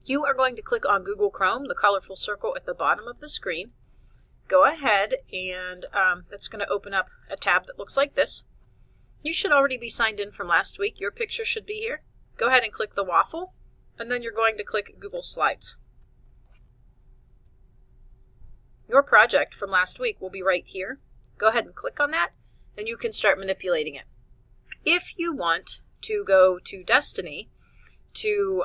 You are going to click on Google Chrome, the colorful circle at the bottom of the screen. Go ahead and that's going to open up a tab that looks like this. You should already be signed in from last week. Your picture should be here. Go ahead and click the waffle, and then you're going to click Google Slides. Your project from last week will be right here. Go ahead and click on that, and you can start manipulating it. If you want to go to Destiny to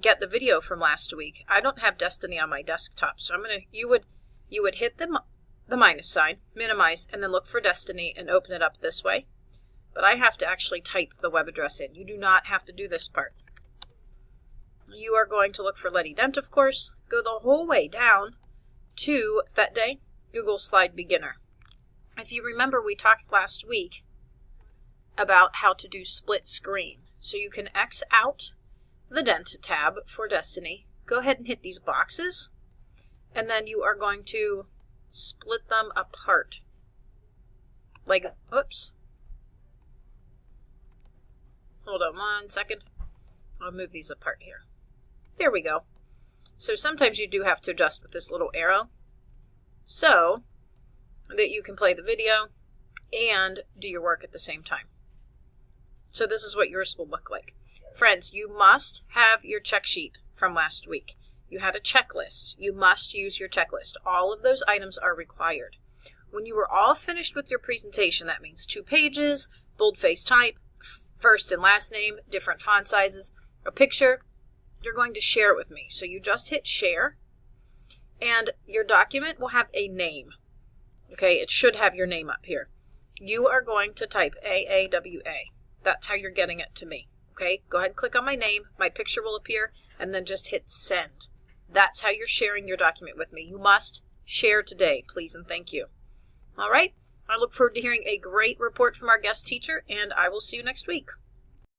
get the video from last week, I don't have Destiny on my desktop, so you would hit the minus sign, minimize, and then look for Destiny and open it up this way. But I have to actually type the web address in. You do not have to do this part. You are going to look for Letty Dent, of course. Go the whole way down to that day, Google Slide Beginner. If you remember, we talked last week about how to do split screen. So you can X out the Dent tab for Destiny. Go ahead and hit these boxes, and then you are going to split them apart. Like, oops. Hold on 1 second. I'll move these apart here. There we go. So sometimes you do have to adjust with this little arrow so that you can play the video and do your work at the same time. So this is what yours will look like. Friends, you must have your check sheet from last week. You had a checklist. You must use your checklist. All of those items are required. When you are all finished with your presentation, that means 2 pages, boldface type, first and last name, different font sizes, a picture, you're going to share it with me. So you just hit share, and your document will have a name. Okay, it should have your name up here. You are going to type AAWA. That's how you're getting it to me. Okay, go ahead and click on my name. My picture will appear, and then just hit send. That's how you're sharing your document with me. You must share today, please and thank you. All right, I look forward to hearing a great report from our guest teacher, and I will see you next week.